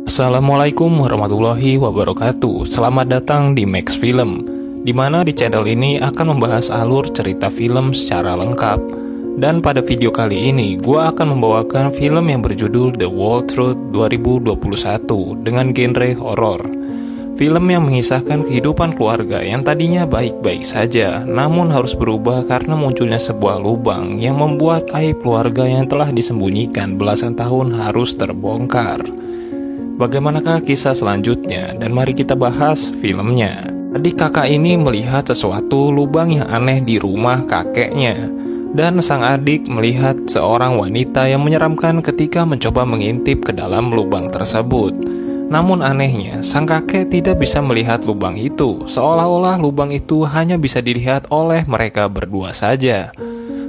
Assalamualaikum warahmatullahi wabarakatuh. Selamat datang di Max Film, di mana di channel ini akan membahas alur cerita film secara lengkap. Dan pada video kali ini, gue akan membawakan film yang berjudul The Whole Truth 2021 dengan genre horor. Film yang mengisahkan kehidupan keluarga yang tadinya baik-baik saja, namun harus berubah karena munculnya sebuah lubang yang membuat aib keluarga yang telah disembunyikan belasan tahun harus terbongkar. Bagaimanakah kisah selanjutnya? Dan mari kita bahas filmnya. Adik kakak ini melihat sesuatu lubang yang aneh di rumah kakeknya. Dan sang adik melihat seorang wanita yang menyeramkan ketika mencoba mengintip ke dalam lubang tersebut. Namun anehnya, sang kakek tidak bisa melihat lubang itu, seolah-olah lubang itu hanya bisa dilihat oleh mereka berdua saja.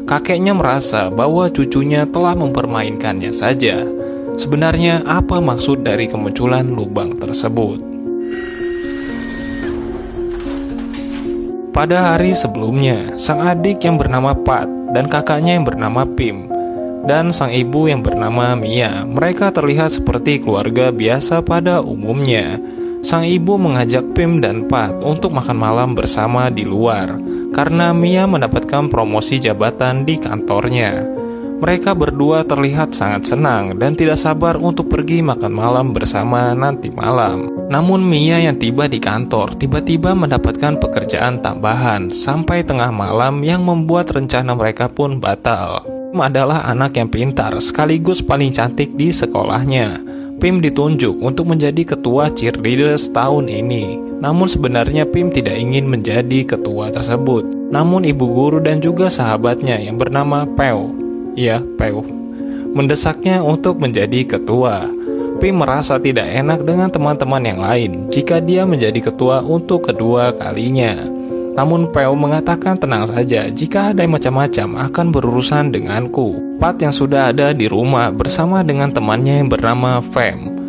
Kakeknya merasa bahwa cucunya telah mempermainkannya saja. Sebenarnya apa maksud dari kemunculan lubang tersebut? Pada hari sebelumnya, sang adik yang bernama Pat dan kakaknya yang bernama Pim dan sang ibu yang bernama Mia, mereka terlihat seperti keluarga biasa pada umumnya. Sang ibu mengajak Pim dan Pat untuk makan malam bersama di luar karena Mia mendapatkan promosi jabatan di kantornya. Mereka berdua terlihat sangat senang dan tidak sabar untuk pergi makan malam bersama nanti malam. Namun Mia yang tiba di kantor tiba-tiba mendapatkan pekerjaan tambahan sampai tengah malam yang membuat rencana mereka pun batal. Pim adalah anak yang pintar sekaligus paling cantik di sekolahnya. Pim ditunjuk untuk menjadi ketua cheerleaders tahun ini. Namun sebenarnya Pim tidak ingin menjadi ketua tersebut. Namun ibu guru dan juga sahabatnya yang bernama Peu mendesaknya untuk menjadi ketua. Pim merasa tidak enak dengan teman-teman yang lain jika dia menjadi ketua untuk kedua kalinya. Namun Peu mengatakan tenang saja, jika ada yang macam-macam akan berurusan denganku. Pat yang sudah ada di rumah bersama dengan temannya yang bernama Fem.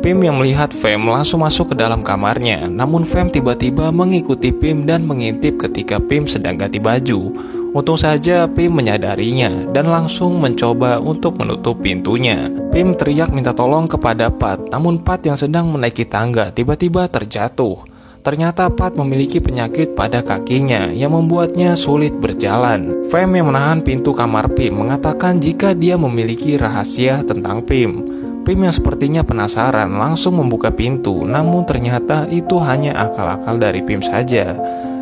Pim yang melihat Fem langsung masuk ke dalam kamarnya. Namun Fem tiba-tiba mengikuti Pim dan mengintip ketika Pim sedang ganti baju. Untung saja Pim menyadarinya dan langsung mencoba untuk menutup pintunya. Pim teriak minta tolong kepada Pat, namun Pat yang sedang menaiki tangga tiba-tiba terjatuh. Ternyata Pat memiliki penyakit pada kakinya yang membuatnya sulit berjalan. Fem yang menahan pintu kamar Pim mengatakan jika dia memiliki rahasia tentang Pim. Pim yang sepertinya penasaran langsung membuka pintu, namun ternyata itu hanya akal-akal dari Pim saja.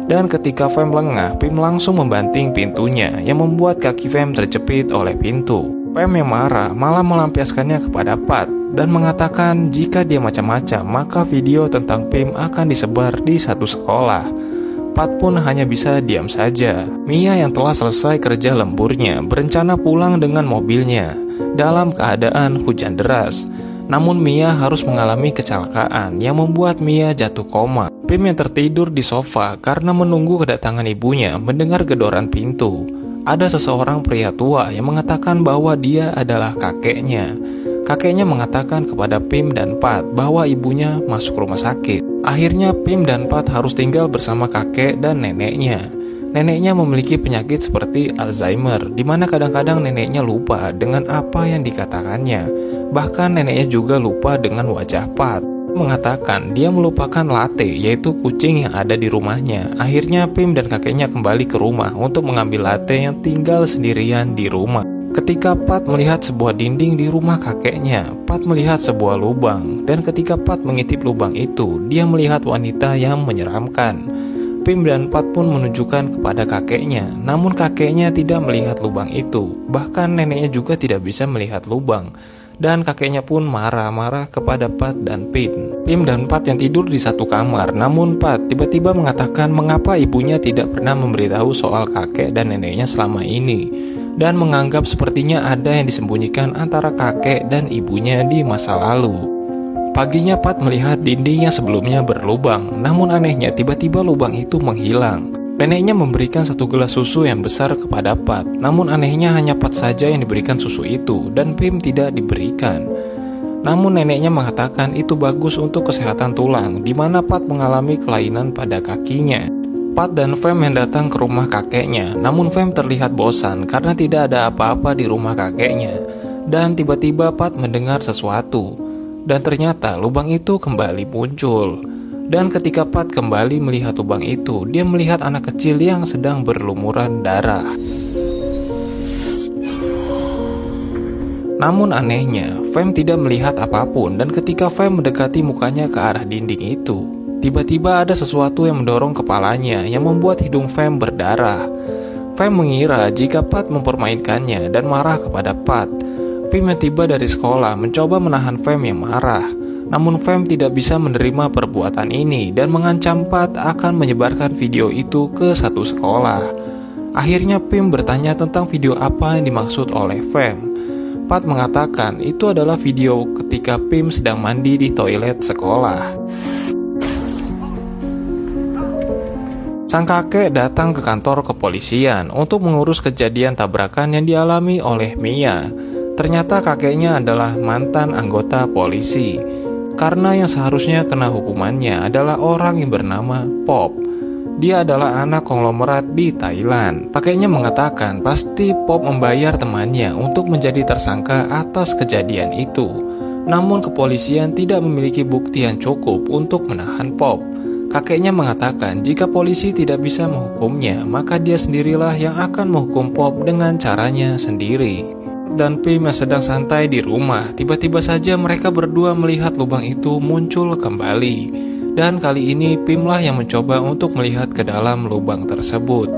Dan ketika Fem lengah, Pim langsung membanting pintunya yang membuat kaki Fem terjepit oleh pintu. Fem yang marah malah melampiaskannya kepada Pat dan mengatakan jika dia macam-macam maka video tentang Pim akan disebar di satu sekolah. Pat pun hanya bisa diam saja. Mia yang telah selesai kerja lemburnya berencana pulang dengan mobilnya dalam keadaan hujan deras. Namun Mia harus mengalami kecelakaan yang membuat Mia jatuh koma. Pim yang tertidur di sofa karena menunggu kedatangan ibunya mendengar gedoran pintu. Ada seseorang pria tua yang mengatakan bahwa dia adalah kakeknya. Kakeknya mengatakan kepada Pim dan Pat bahwa ibunya masuk rumah sakit. Akhirnya Pim dan Pat harus tinggal bersama kakek dan neneknya. Neneknya memiliki penyakit seperti Alzheimer, di mana kadang-kadang neneknya lupa dengan apa yang dikatakannya. Bahkan neneknya juga lupa dengan wajah Pat. Mengatakan dia melupakan latte, yaitu kucing yang ada di rumahnya. Akhirnya Pim dan kakeknya kembali ke rumah untuk mengambil latte yang tinggal sendirian di rumah. Ketika Pat melihat sebuah dinding di rumah kakeknya, Pat melihat sebuah lubang. Dan ketika Pat mengintip lubang itu, dia melihat wanita yang menyeramkan. Pim dan Pat pun menunjukkan kepada kakeknya, namun kakeknya tidak melihat lubang itu. Bahkan neneknya juga tidak bisa melihat lubang. Dan kakeknya pun marah-marah kepada Pat dan Pim. Pim dan Pat yang tidur di satu kamar, namun Pat tiba-tiba mengatakan mengapa ibunya tidak pernah memberitahu soal kakek dan neneknya selama ini. Dan menganggap sepertinya ada yang disembunyikan antara kakek dan ibunya di masa lalu. Paginya Pat melihat dinding yang sebelumnya berlubang, namun anehnya tiba-tiba lubang itu menghilang. Neneknya memberikan satu gelas susu yang besar kepada Pat, namun anehnya hanya Pat saja yang diberikan susu itu dan Pim tidak diberikan. Namun neneknya mengatakan itu bagus untuk kesehatan tulang, di mana Pat mengalami kelainan pada kakinya. Pat dan Fem yang datang ke rumah kakeknya, namun Fem terlihat bosan karena tidak ada apa-apa di rumah kakeknya. Dan tiba-tiba Pat mendengar sesuatu. Dan ternyata lubang itu kembali muncul. Dan ketika Pat kembali melihat lubang itu, dia melihat anak kecil yang sedang berlumuran darah. Namun anehnya, Fem tidak melihat apapun, dan ketika Fem mendekati mukanya ke arah dinding itu, tiba-tiba ada sesuatu yang mendorong kepalanya yang membuat hidung Fem berdarah. Fem mengira jika Pat mempermainkannya dan marah kepada Pat. Pim yang tiba dari sekolah mencoba menahan Fem yang marah. Namun Fem tidak bisa menerima perbuatan ini dan mengancam Pat akan menyebarkan video itu ke satu sekolah. Akhirnya Pim bertanya tentang video apa yang dimaksud oleh Fem. Pat mengatakan itu adalah video ketika Pim sedang mandi di toilet sekolah. Sang kakek datang ke kantor kepolisian untuk mengurus kejadian tabrakan yang dialami oleh Mia. Ternyata kakeknya adalah mantan anggota polisi. Karena yang seharusnya kena hukumannya adalah orang yang bernama Pop. Dia adalah anak konglomerat di Thailand. Kakeknya mengatakan pasti Pop membayar temannya untuk menjadi tersangka atas kejadian itu. Namun kepolisian tidak memiliki bukti yang cukup untuk menahan Pop. Kakeknya mengatakan jika polisi tidak bisa menghukumnya, maka dia sendirilah yang akan menghukum Pop dengan caranya sendiri. Dan Pim yang sedang santai di rumah, tiba-tiba saja mereka berdua melihat lubang itu muncul kembali. Dan kali ini Pim lah yang mencoba untuk melihat ke dalam lubang tersebut.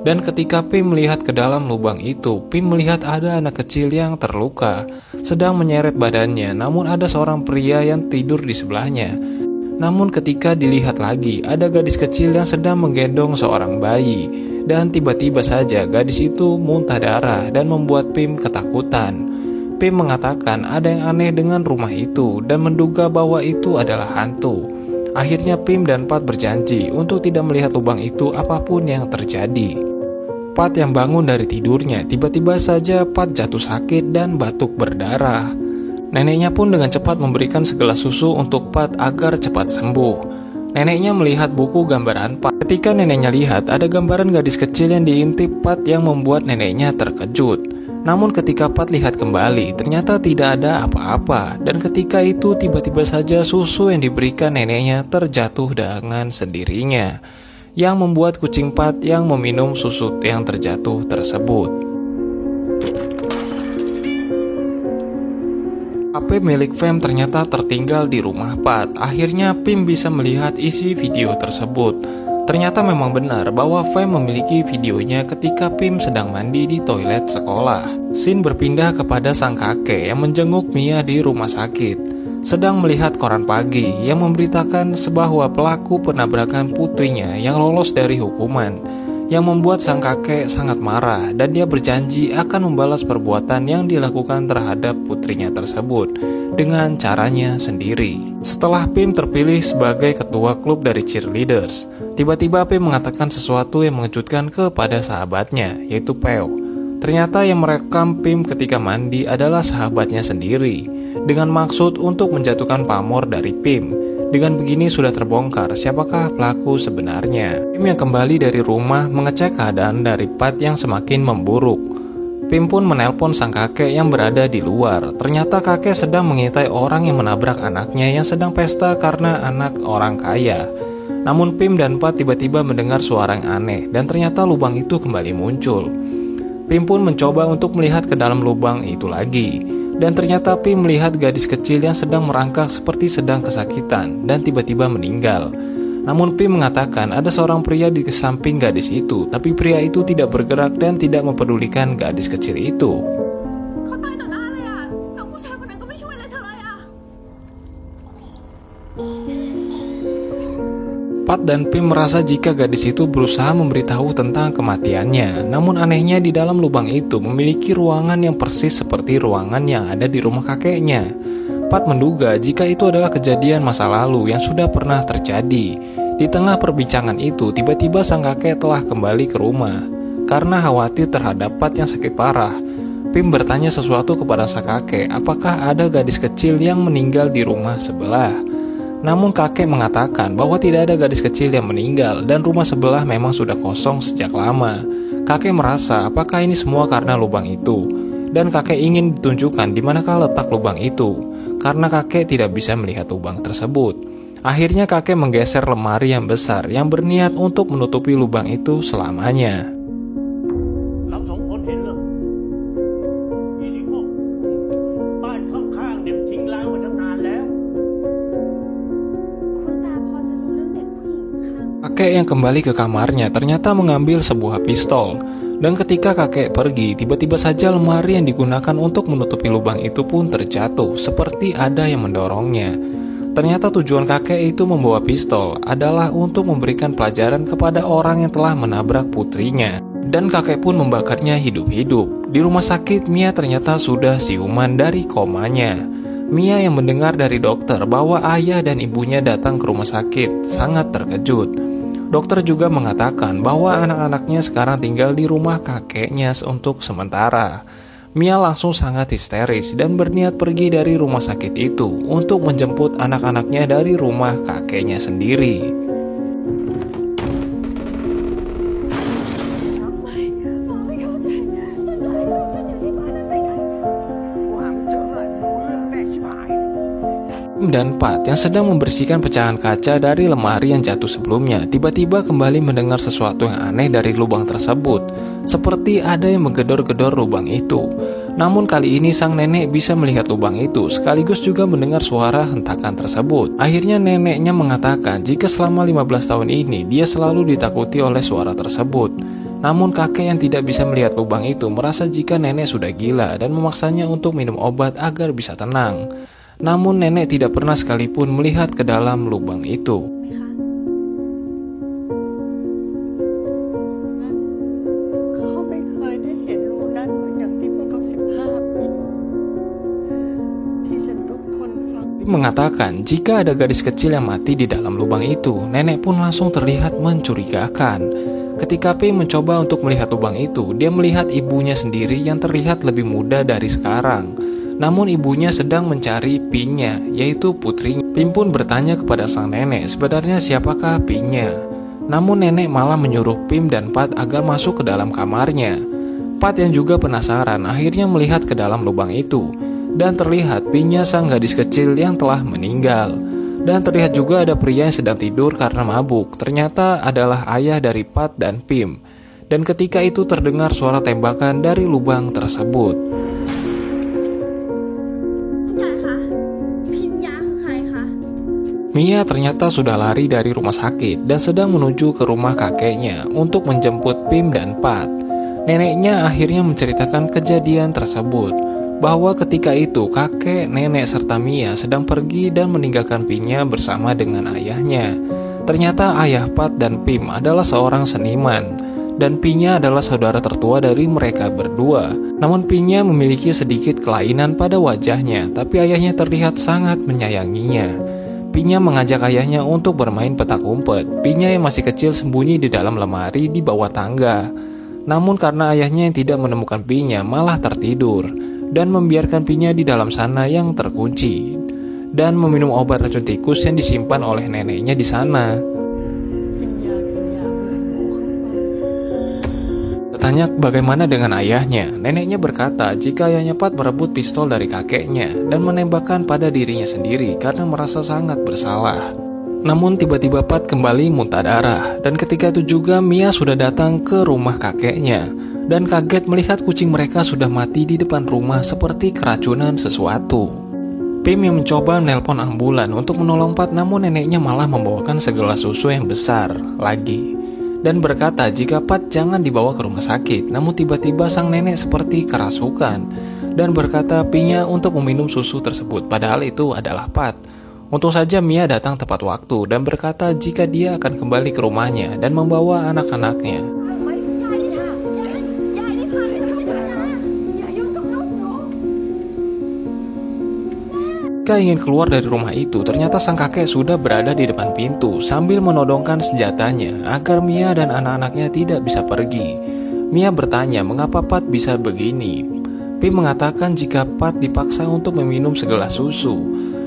Dan ketika Pim melihat ke dalam lubang itu, Pim melihat ada anak kecil yang terluka, sedang menyeret badannya, namun ada seorang pria yang tidur di sebelahnya. Namun ketika dilihat lagi, ada gadis kecil yang sedang menggendong seorang bayi. Dan tiba-tiba saja gadis itu muntah darah dan membuat Pim ketakutan. Pim mengatakan ada yang aneh dengan rumah itu dan menduga bahwa itu adalah hantu. Akhirnya Pim dan Pat berjanji untuk tidak melihat lubang itu apapun yang terjadi. Pat yang bangun dari tidurnya, tiba-tiba saja Pat jatuh sakit dan batuk berdarah. Neneknya pun dengan cepat memberikan segelas susu untuk Pat agar cepat sembuh. Neneknya melihat buku gambaran Pat. Ketika neneknya lihat, ada gambaran gadis kecil yang diintip Pat yang membuat neneknya terkejut. Namun ketika Pat lihat kembali, ternyata tidak ada apa-apa. Dan ketika itu tiba-tiba saja susu yang diberikan neneknya terjatuh dengan sendirinya, yang membuat kucing Pat yang meminum susu yang terjatuh tersebut. HP milik Fem ternyata tertinggal di rumah Pat. Akhirnya Pim bisa melihat isi video tersebut. Ternyata memang benar bahwa Fem memiliki videonya ketika Pim sedang mandi di toilet sekolah. Scene berpindah kepada sang kakek yang menjenguk Mia di rumah sakit, sedang melihat koran pagi yang memberitakan bahwa pelaku penabrakan putrinya yang lolos dari hukuman, yang membuat sang kakek sangat marah dan dia berjanji akan membalas perbuatan yang dilakukan terhadap putrinya tersebut dengan caranya sendiri. Setelah Pim terpilih sebagai ketua klub dari cheerleaders, tiba-tiba Pim mengatakan sesuatu yang mengejutkan kepada sahabatnya, yaitu Peo. Ternyata yang merekam Pim ketika mandi adalah sahabatnya sendiri, dengan maksud untuk menjatuhkan pamor dari Pim. Dengan begini sudah terbongkar siapakah pelaku sebenarnya. Pim yang kembali dari rumah mengecek keadaan dari Pat yang semakin memburuk. Pim pun menelpon sang kakek yang berada di luar. Ternyata kakek sedang mengintai orang yang menabrak anaknya yang sedang pesta karena anak orang kaya. Namun Pim dan Pat tiba-tiba mendengar suara yang aneh dan ternyata lubang itu kembali muncul. Pim pun mencoba untuk melihat ke dalam lubang itu lagi. Dan ternyata Pim melihat gadis kecil yang sedang merangkak seperti sedang kesakitan dan tiba-tiba meninggal. Namun Pim mengatakan ada seorang pria di samping gadis itu, tapi pria itu tidak bergerak dan tidak mempedulikan gadis kecil itu. Pat dan Pim merasa jika gadis itu berusaha memberitahu tentang kematiannya. Namun anehnya di dalam lubang itu memiliki ruangan yang persis seperti ruangan yang ada di rumah kakeknya. Pat menduga jika itu adalah kejadian masa lalu yang sudah pernah terjadi. Di tengah perbincangan itu, tiba-tiba sang kakek telah kembali ke rumah. Karena khawatir terhadap Pat yang sakit parah, Pim bertanya sesuatu kepada sang kakek, apakah ada gadis kecil yang meninggal di rumah sebelah. Namun kakek mengatakan bahwa tidak ada gadis kecil yang meninggal dan rumah sebelah memang sudah kosong sejak lama. Kakek merasa apakah ini semua karena lubang itu, dan kakek ingin ditunjukkan di manakah letak lubang itu. karena kakek tidak bisa melihat lubang tersebut. Akhirnya kakek menggeser lemari yang besar yang berniat untuk menutupi lubang itu selamanya. Kakek yang kembali ke kamarnya ternyata mengambil sebuah pistol. Dan ketika kakek pergi, tiba-tiba saja lemari yang digunakan untuk menutupi lubang itu pun terjatuh, seperti ada yang mendorongnya. Ternyata tujuan kakek itu membawa pistol adalah untuk memberikan pelajaran kepada orang yang telah menabrak putrinya. Dan kakek pun membakarnya hidup-hidup. Di rumah sakit, Mia ternyata sudah siuman dari komanya. Mia yang mendengar dari dokter bahwa ayah dan ibunya datang ke rumah sakit sangat terkejut. Dokter juga mengatakan bahwa anak-anaknya sekarang tinggal di rumah kakeknya untuk sementara. Mia langsung sangat histeris dan berniat pergi dari rumah sakit itu untuk menjemput anak-anaknya dari rumah kakeknya sendiri. Dan Pat yang sedang membersihkan pecahan kaca dari lemari yang jatuh sebelumnya tiba-tiba kembali mendengar sesuatu yang aneh dari lubang tersebut, seperti ada yang menggedor-gedor lubang itu. Namun kali ini sang nenek bisa melihat lubang itu sekaligus juga mendengar suara hentakan tersebut. Akhirnya neneknya mengatakan jika selama 15 tahun ini dia selalu ditakuti oleh suara tersebut. Namun kakek yang tidak bisa melihat lubang itu merasa jika nenek sudah gila dan memaksanya untuk minum obat agar bisa tenang. Namun nenek tidak pernah sekalipun melihat ke dalam lubang itu. Mengatakan jika ada gadis kecil yang mati di dalam lubang itu, nenek pun langsung terlihat mencurigakan. Ketika Pim mencoba untuk melihat lubang itu, dia melihat ibunya sendiri yang terlihat lebih muda dari sekarang. Namun ibunya sedang mencari Pinya, yaitu putrinya. Pim pun bertanya kepada sang nenek sebenarnya siapakah Pinya. Namun nenek malah menyuruh Pim dan Pat agar masuk ke dalam kamarnya. Pat yang juga penasaran akhirnya melihat ke dalam lubang itu. Dan terlihat Pinya sang gadis kecil yang telah meninggal. Dan terlihat juga ada pria yang sedang tidur karena mabuk. Ternyata adalah ayah dari Pat dan Pim. Dan ketika itu terdengar suara tembakan dari lubang tersebut. Mia ternyata sudah lari dari rumah sakit dan sedang menuju ke rumah kakeknya untuk menjemput Pim dan Pat. Neneknya akhirnya menceritakan kejadian tersebut, bahwa ketika itu kakek, nenek, serta Mia sedang pergi dan meninggalkan Pinya bersama dengan ayahnya. Ternyata ayah Pat dan Pim adalah seorang seniman, dan Pinya adalah saudara tertua dari mereka berdua. Namun Pinya memiliki sedikit kelainan pada wajahnya, tapi ayahnya terlihat sangat menyayanginya. Pinya mengajak ayahnya untuk bermain petak umpet. Pinya yang masih kecil sembunyi di dalam lemari di bawah tangga. Namun karena ayahnya yang tidak menemukan Pinya malah tertidur dan membiarkan Pinya di dalam sana yang terkunci dan meminum obat racun tikus yang disimpan oleh neneknya di sana. Tanya bagaimana dengan ayahnya. Neneknya berkata jika ayahnya Pat merebut pistol dari kakeknya dan menembakkan pada dirinya sendiri karena merasa sangat bersalah. Namun tiba-tiba Pat kembali muntah darah. Dan ketika itu juga Mia sudah datang ke rumah kakeknya dan kaget melihat kucing mereka sudah mati di depan rumah seperti keracunan sesuatu. Pim yang mencoba menelpon ambulan untuk menolong Pat, namun neneknya malah membawakan segelas susu yang besar lagi dan berkata jika Pat jangan dibawa ke rumah sakit. Namun tiba-tiba sang nenek seperti kerasukan dan berkata Pinya untuk meminum susu tersebut, padahal itu adalah Pat. Untung saja Mia datang tepat waktu dan berkata jika dia akan kembali ke rumahnya dan membawa anak-anaknya. Ketika ingin keluar dari rumah itu, ternyata sang kakek sudah berada di depan pintu sambil menodongkan senjatanya agar Mia dan anak-anaknya tidak bisa pergi. Mia bertanya mengapa Pat bisa begini. Pim mengatakan jika Pat dipaksa untuk meminum segelas susu.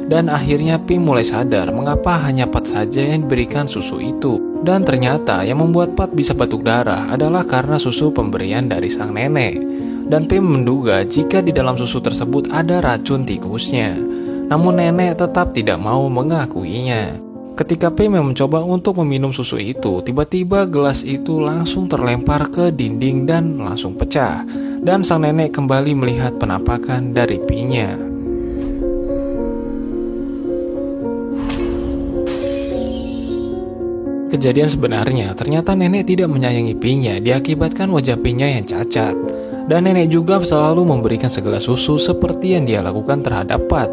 Dan akhirnya Pim mulai sadar mengapa hanya Pat saja yang diberikan susu itu. Dan ternyata yang membuat Pat bisa batuk darah adalah karena susu pemberian dari sang nenek. Dan Pim menduga jika di dalam susu tersebut ada racun tikusnya. namun nenek tetap tidak mau mengakuinya. Ketika Pei mencoba untuk meminum susu itu, tiba-tiba gelas itu langsung terlempar ke dinding dan langsung pecah. Dan sang nenek kembali melihat penampakan dari Pi-nya. Kejadian sebenarnya, ternyata nenek tidak menyayangi Pi-nya diakibatkan wajah Pi-nya yang cacat. Dan nenek juga selalu memberikan segelas susu seperti yang dia lakukan terhadap Pat.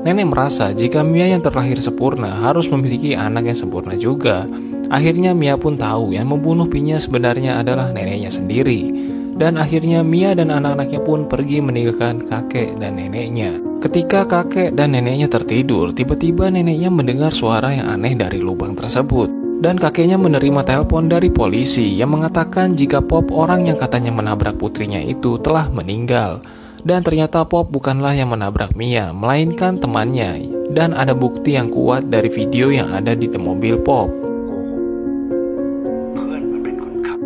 Nenek merasa jika Mia yang terlahir sempurna harus memiliki anak yang sempurna juga. Akhirnya Mia pun tahu yang membunuh Pi-nya sebenarnya adalah neneknya sendiri. Dan akhirnya Mia dan anak-anaknya pun pergi meninggalkan kakek dan neneknya. Ketika kakek dan neneknya tertidur, tiba-tiba neneknya mendengar suara yang aneh dari lubang tersebut. Dan kakeknya menerima telepon dari polisi yang mengatakan jika Pop, orang yang katanya menabrak putrinya itu, telah meninggal. Dan ternyata Pop bukanlah yang menabrak Mia, melainkan temannya. Dan ada bukti yang kuat dari video yang ada di mobil Pop.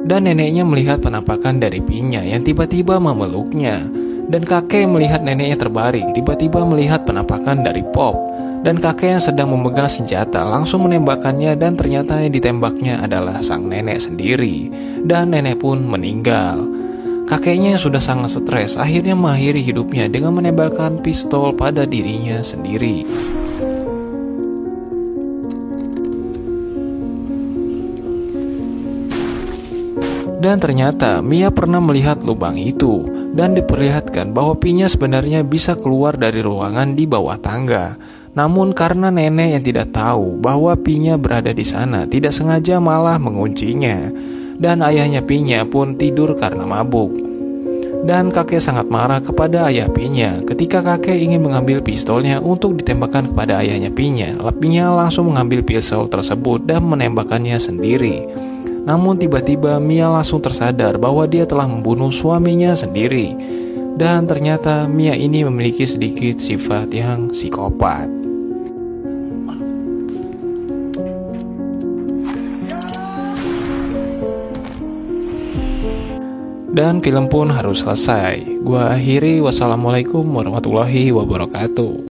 Dan neneknya melihat penampakan dari Pi-nya yang tiba-tiba memeluknya. Dan kakek melihat neneknya terbaring, tiba-tiba melihat penampakan dari Pop. Dan kakek yang sedang memegang senjata langsung menembakkannya, dan ternyata yang ditembaknya adalah sang nenek sendiri. Dan nenek pun meninggal. Kakeknya yang sudah sangat stres akhirnya mengakhiri hidupnya dengan menembakkan pistol pada dirinya sendiri. Dan ternyata Mia pernah melihat lubang itu dan diperlihatkan bahwa Pi-nya sebenarnya bisa keluar dari ruangan di bawah tangga. Namun karena nenek yang tidak tahu bahwa Pi-nya berada di sana, tidak sengaja malah menguncinya. Dan ayahnya Pi-nya pun tidur karena mabuk. Dan kakek sangat marah kepada ayah Pi-nya. Ketika kakek ingin mengambil pistolnya untuk ditembakkan kepada ayahnya Pi-nya, Pi-nya langsung mengambil pistol tersebut dan menembakkannya sendiri. Namun tiba-tiba Mia langsung tersadar bahwa dia telah membunuh suaminya sendiri. Dan ternyata Mia ini memiliki sedikit sifat yang psikopat. Dan film pun harus selesai. Gua akhiri, wassalamualaikum warahmatullahi wabarakatuh.